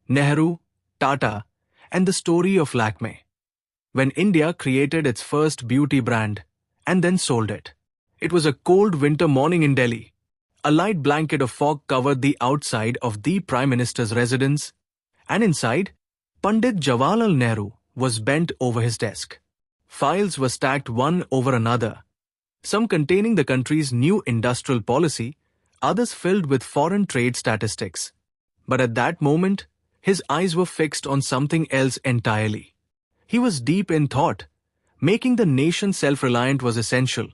Nehru, Tata, and the story of Lakme. When India created its first beauty brand and then sold it. It was a cold winter morning in Delhi. A light blanket of fog covered the outside of the Prime Minister's residence, and inside, Pandit Jawaharlal Nehru was bent over his desk. Files were stacked one over another, some containing the country's new industrial policy, others filled with foreign trade statistics. But at that moment, his eyes were fixed on something else entirely. He was deep in thought. Making the nation self-reliant was essential.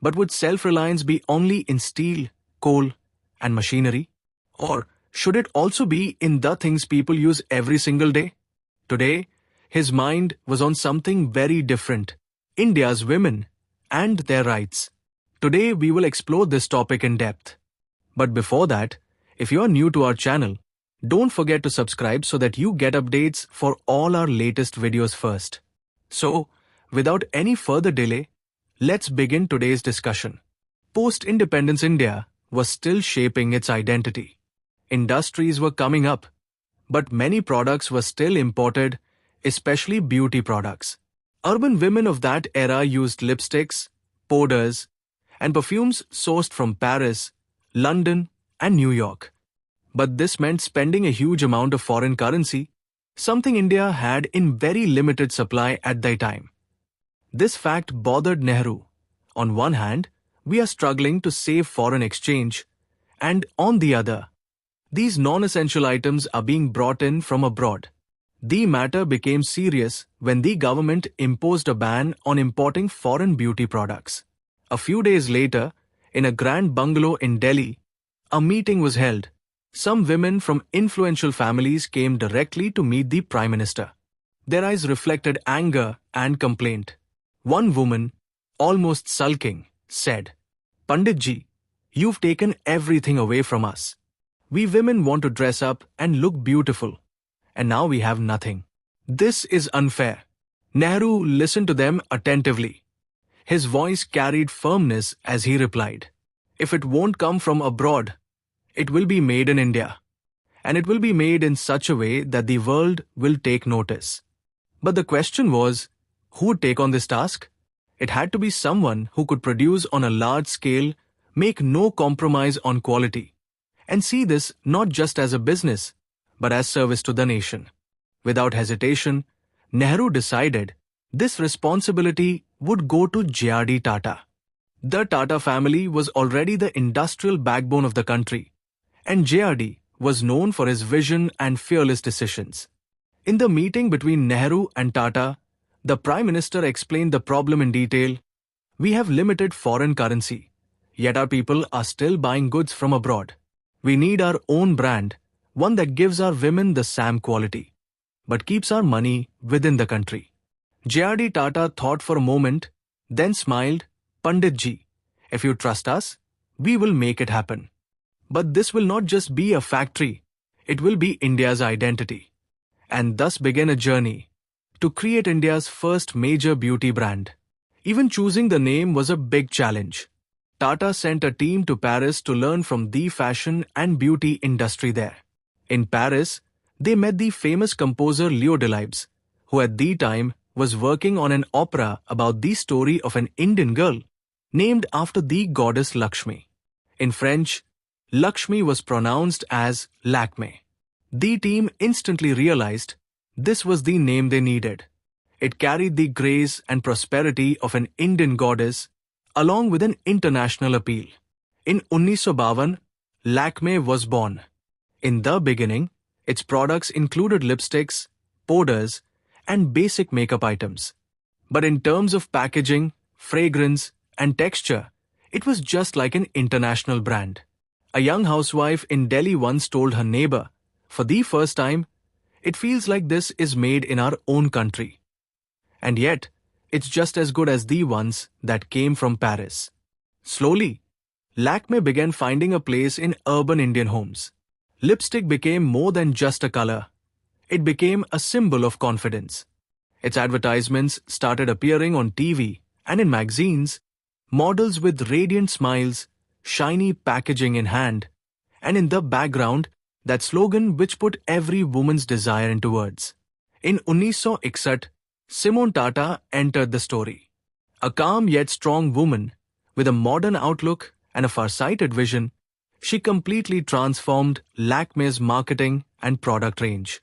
But would self-reliance be only in steel, coal, and machinery? Or should it also be in the things people use every single day? Today, his mind was on something very different: India's women and their rights. Today, we will explore this topic in depth. But before that, if you are new to our channel, don't forget to subscribe so that you get updates for all our latest videos first. So, without any further delay, let's begin today's discussion. Post-independence India was still shaping its identity. Industries were coming up, but many products were still imported, especially beauty products. Urban women of that era used lipsticks, powders, and perfumes sourced from Paris, London, and New York. But this meant spending a huge amount of foreign currency, something India had in very limited supply at that time. This fact bothered Nehru. On one hand, we are struggling to save foreign exchange, and on the other, these non-essential items are being brought in from abroad. The matter became serious when the government imposed a ban on importing foreign beauty products. A few days later, in a grand bungalow in Delhi, a meeting was held. Some women from influential families came directly to meet the Prime Minister. Their eyes reflected anger and complaint. One woman, almost sulking, said, "Panditji, you've taken everything away from us. We women want to dress up and look beautiful, and now we have nothing. This is unfair." Nehru listened to them attentively. His voice carried firmness as he replied, "If it won't come from abroad, it will be made in India, and it will be made in such a way that the world will take notice." But the question was, who would take on this task? It had to be someone who could produce on a large scale, make no compromise on quality, and see this not just as a business, but as service to the nation. Without hesitation, Nehru decided this responsibility would go to JRD Tata. The Tata family was already the industrial backbone of the country, and JRD was known for his vision and fearless decisions. In the meeting between Nehru and Tata, the Prime Minister explained the problem in detail. "We have limited foreign currency, yet our people are still buying goods from abroad. We need our own brand, one that gives our women the same quality, but keeps our money within the country." JRD Tata thought for a moment, then smiled. "Panditji, if you trust us, we will make it happen. But this will not just be a factory, it will be India's identity." And thus began a journey to create India's first major beauty brand. Even choosing the name was a big challenge. Tata sent a team to Paris to learn from the fashion and beauty industry there. In Paris, they met the famous composer Léo Delibes, who at the time was working on an opera about the story of an Indian girl named after the goddess Lakshmi. In French, Lakshmi was pronounced as Lakme. The team instantly realized this was the name they needed. It carried the grace and prosperity of an Indian goddess, along with an international appeal. In 1952, Lakme was born. In the beginning, its products included lipsticks, powders, and basic makeup items. But in terms of packaging, fragrance, and texture, it was just like an international brand. A young housewife in Delhi once told her neighbor, "For the first time, it feels like this is made in our own country. And yet, it's just as good as the ones that came from Paris." Slowly, Lakme began finding a place in urban Indian homes. Lipstick became more than just a color. It became a symbol of confidence. Its advertisements started appearing on TV and in magazines, models with radiant smiles, shiny packaging in hand, and in the background, that slogan which put every woman's desire into words. In 1961, Simone Tata entered the story. A calm yet strong woman, with a modern outlook and a far-sighted vision, she completely transformed Lakme's marketing and product range.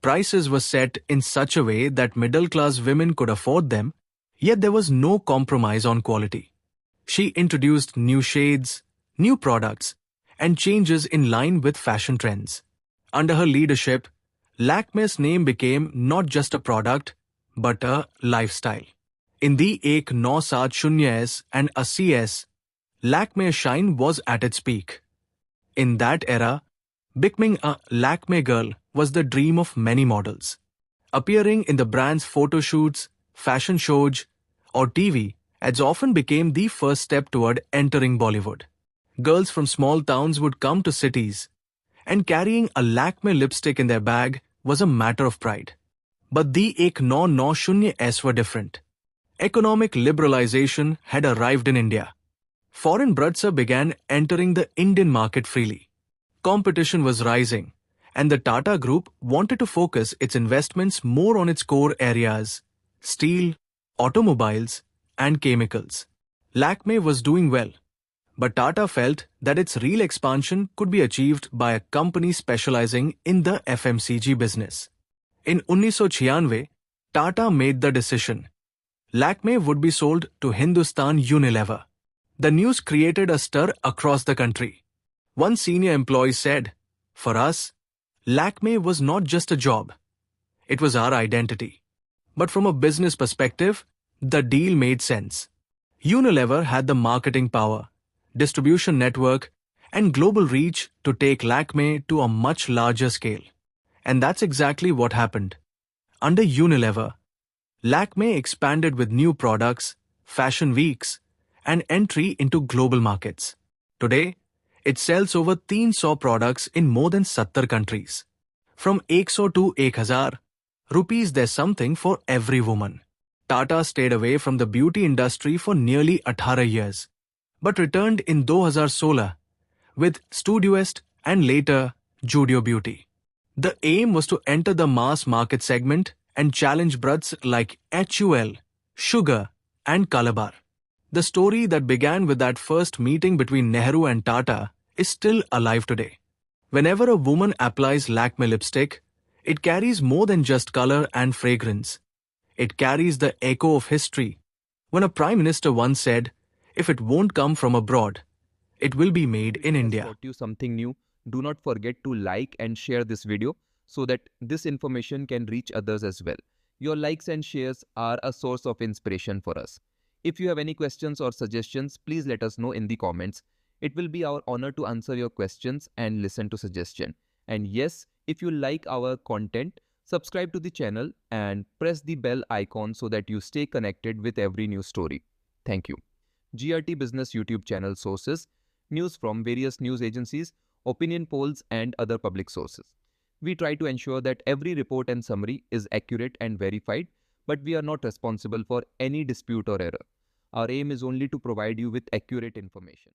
Prices were set in such a way that middle-class women could afford them, yet there was no compromise on quality. She introduced new shades, new products, and changes in line with fashion trends. Under her leadership, Lakme's name became not just a product, but a lifestyle. In the 𝐻𝐿𝐼 and 𝐼𝐶, Lakme's shine was at its peak. In that era, becoming a Lakme girl was the dream of many models. Appearing in the brand's photo shoots, fashion shows, or TV ads often became the first step toward entering Bollywood. Girls from small towns would come to cities, and carrying a Lakme lipstick in their bag was a matter of pride. But the 𝐻𝐿𝐼 were different. Economic liberalization had arrived in India. Foreign brands began entering the Indian market freely. Competition was rising, and the Tata Group wanted to focus its investments more on its core areas: steel, automobiles, and chemicals. Lakme was doing well, but Tata felt that its real expansion could be achieved by a company specializing in the FMCG business. In 1996, Tata made the decision. Lakme would be sold to Hindustan Unilever. The news created a stir across the country. One senior employee said, "For us, Lakme was not just a job. It was our identity." But from a business perspective, the deal made sense. Unilever had the marketing power, distribution network, and global reach to take Lakme to a much larger scale. And that's exactly what happened. Under Unilever, Lakme expanded with new products, fashion weeks, and entry into global markets. Today, it sells over 300 products in more than 70 countries. From 100 to 1000 rupees, there's something for every woman. Tata stayed away from the beauty industry for nearly 18 years, but returned in 2016 with Studiouest and later Judio Beauty. The aim was to enter the mass market segment and challenge brands like HUL, Sugar, and Calabar. The story that began with that first meeting between Nehru and Tata is still alive today. Whenever a woman applies Lakme lipstick, it carries more than just color and fragrance. It carries the echo of history. When a Prime Minister once said, "If it won't come from abroad, it will be made in India." Taught you something new, do not forget to like and share this video so that this information can reach others as well. Your likes and shares are a source of inspiration for us. If you have any questions or suggestions, please let us know in the comments. It will be our honor to answer your questions and listen to suggestion. And yes, if you like our content, subscribe to the channel and press the bell icon so that you stay connected with every new story. Thank you. GRT Business YouTube channel sources: news from various news agencies, opinion polls, and other public sources. We try to ensure that every report and summary is accurate and verified, but we are not responsible for any dispute or error. Our aim is only to provide you with accurate information.